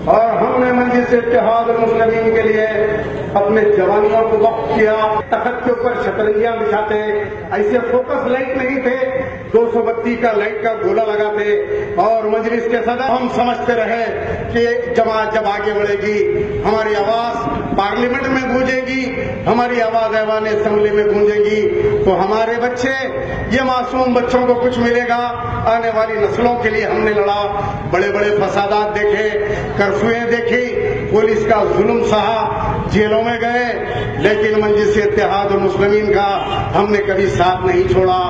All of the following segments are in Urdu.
اور ہم نے مجلس اتحاد المسلمین کے لیے اپنے جوانیوں کو وقف کیا. تخت کے اوپر شطرنجیاں بچھاتے, ایسے فوکس لائٹ نہیں تھے, 232 کا لائٹ کا گولا لگاتے, اور مجلس کے صدر ہم سمجھتے رہے کہ جماعت جب آگے بڑھے گی ہماری آواز پارلیمنٹ میں گونجے گی, ہماری آواز ایوان اسمبلی میں گونجے گی, تو ہمارے بچے, یہ معصوم بچوں کو کچھ ملے گا. آنے والی نسلوں کے لیے ہم نے لڑا, بڑے بڑے فسادات دیکھے, کرفیویں دیکھی, پولیس کا ظلم سہا, جیلوں میں گئے, لیکن مجلس اتحاد المسلمین کا ہم نے کبھی ساتھ نہیں چھوڑا.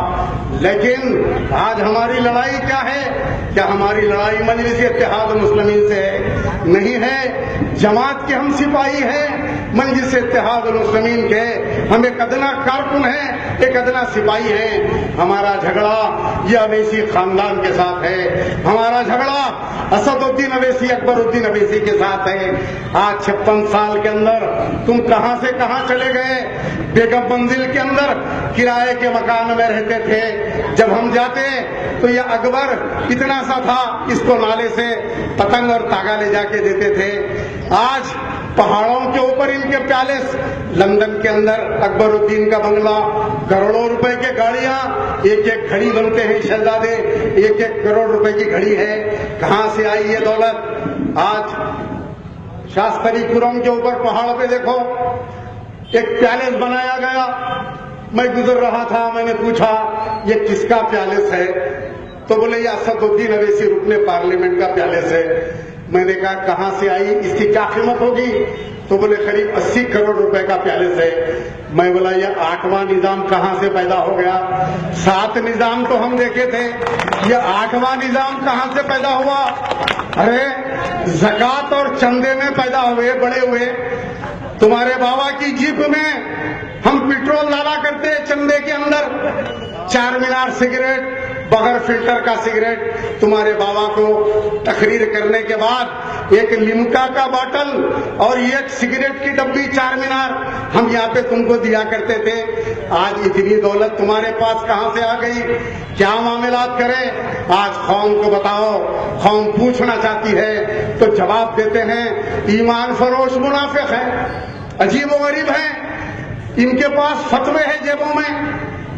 لیکن آج ہماری لڑائی کیا ہے؟ کیا ہماری لڑائی مجلس اتحاد المسلمین سے نہیں ہے؟ جماعت کے ہم سپاہی ہیں, مجلس اتحاد المسلمین کے ہم ایک ادنا کارکن ہیں, ایک ادنا سپاہی ہیں. ہمارا جھگڑا یہ اویسی خاندان کے ساتھ ہے, ہمارا جھگڑا اسد الدین اویسی, اکبر الدین اویسی کے ساتھ ہے. آج 56 سال کے اندر تم کہاں سے کہاں چلے گئے. بیگم منزل کے اندر کرائے کے مکان میں رہتے تھے, جب ہم جاتے تو یہ اکبر اتنا سا تھا, اس کو نالے سے پتنگ اور تاگا لے جا کے دیتے تھے. آج پہاڑوں کے اوپر ان کے پیلس, لندن کے اندر اکبر الدین کا بنگلہ, کروڑوں روپے کی گاڑیاں, ایک ایک گھڑی بنتے ہیں شہزادے, 1-1 کروڑ روپے کی گھڑی ہے. کہاں سے آئی یہ دولت؟ آج شاستری پورم کے اوپر پہاڑ پہ دیکھو ایک پیلس بنایا گیا. میں گزر رہا تھا, میں نے پوچھا یہ کس کا پیلس ہے؟ تو بولے یہ اسد الدین اویسی رکن پارلیمنٹ کا پیلس ہے. میں نے کہا کہاں سے آئی, اس کی کیا قیمت ہوگی؟ تو بولے قریب 80 کروڑ روپے کا پیلس ہے. میں بولا یہ 8واں نظام کہاں سے پیدا ہو گیا؟ 7 نظام تو ہم دیکھے تھے, یہ 8واں نظام کہاں سے پیدا ہوا؟ ارے زکوٰۃ اور چندے میں پیدا ہوئے, بڑے ہوئے. تمہارے بابا کی جیپ میں ہم پیٹرول ڈالا کرتے چندے کے اندر, 4 مینار سگریٹ, بغیر فلٹر کا سگریٹ. تمہارے بابا کو تقریر کرنے کے بعد ایک لیمکا کا باٹل اور ایک سگریٹ کی ڈبی 4 مینار ہم یہاں پہ تم کو دیا کرتے تھے. آج اتنی دولت تمہارے پاس کہاں سے آ گئی؟ کیا معاملات کریں؟ آج قوم کو بتاؤ, قوم پوچھنا چاہتی ہے تو جواب دیتے ہیں ایمان فروش منافق ہیں, عجیب و غریب ہیں, ان کے پاس فتوے ہیں جیبوں میں.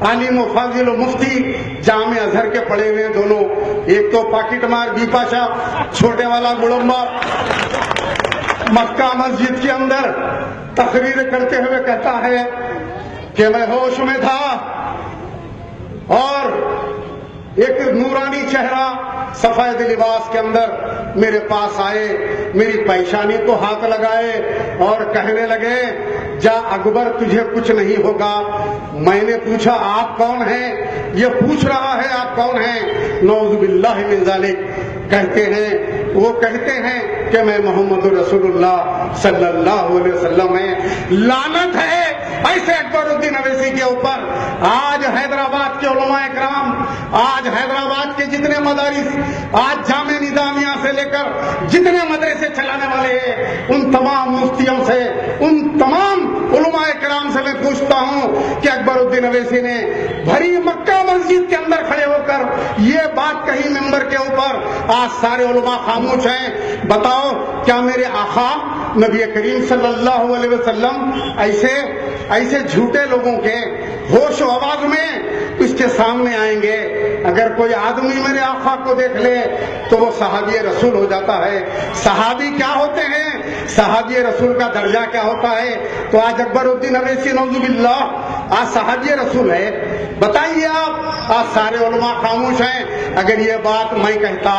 عالم و فاضل و مفتی جامع ازہر کے پڑے ہوئے دونوں, ایک تو پاکٹ مار بی پاشا چھوٹے والا گڑمبا مکہ مسجد کے اندر تقریر کرتے ہوئے کہتا ہے کہ میں ہوش میں تھا اور ایک نورانی چہرہ سفید لباس کے اندر میرے پاس آئے, میری پیشانی کو ہاتھ لگائے اور کہنے لگے جا اکبر تجھے کچھ نہیں ہوگا. میں نے پوچھا آپ کون ہیں؟ یہ پوچھ رہا ہے آپ کون ہیں؟ نعوذ باللہ من ذالک. کہتے ہیں, وہ کہتے ہیں کہ میں محمد رسول اللہ صلی اللہ علیہ وسلم ہیں. لعنت ہے ایسے اکبر الدین اویسی کے اوپر. آج حیدرآباد کے علماء اکرام, آج حیدرآباد کے جتنے مدارس, آج جامع نظامیہ سے لے کر جتنے مدرسے چلانے والے ہیں, ان تمام مفتیوں سے, ان تمام علماء اکرام سے میں پوچھتا ہوں کہ اکبر الدین اویسی نے بھری مکہ مسجد کے اندر کھڑے ہو کر یہ بات کہی ممبر کے اوپر, آج سارے علماء خاموش ہیں. بتاؤ کیا میرے آقا نبی کریم صلی اللہ علیہ وسلم ایسے جھوٹے لوگوں کے ہوش و آواز میں اس کے سامنے آئیں گے؟ اگر کوئی آدمی میرے آقا کو دیکھ لے تو وہ صحابی رسول ہو جاتا ہے. صحابی کیا ہوتے ہیں, صحابی رسول کا درجہ کیا ہوتا ہے؟ تو آج اکبر الدین اویسی نعوذ باللہ آج صحابی رسول ہے. بتائیے آپ, آج سارے علماء خاموش ہیں. اگر یہ بات میں کہتا,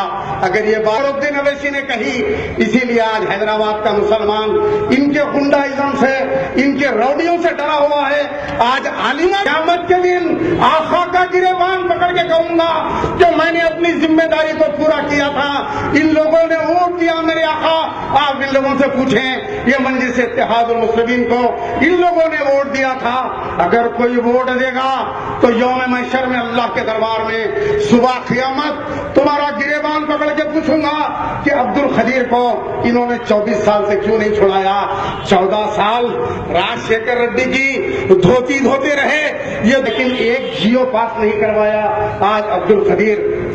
اگر یہ بات الدین اویسی نے کہی, اسی لیے آج حیدرآباد کا مسلمان ان کے گنڈائزم سے, ان کے روڈیوں سے ڈرا ہوا ہے. آج عالمہ قیامت کے دن آقا کا گریبان پکڑ کے کہوں گا کہ میں نے اپنی ذمہ داری کو پورا کیا تھا. ان لوگوں نے ووٹ دیا میرے آقا. آپ ان لوگوں سے پوچھیں, یہ مجلس اتحاد المسلمین کو ان لوگوں نے ووٹ دیا تھا. اگر کوئی ووٹ دے گا تو یوم محشر میں اللہ کے دربار میں صبح قیامت تمہارا گریبان پکڑ کے پوچھوں گا کہ عبد القدیر کو انہوں نے 24 سال سے کیوں نہیں چھڑایا؟ 14 سال راج شیکھر ریڈی کی دھوتے رہے یہ, لیکن ایک جیو پاس نہیں کروایا. آج عبد القدیر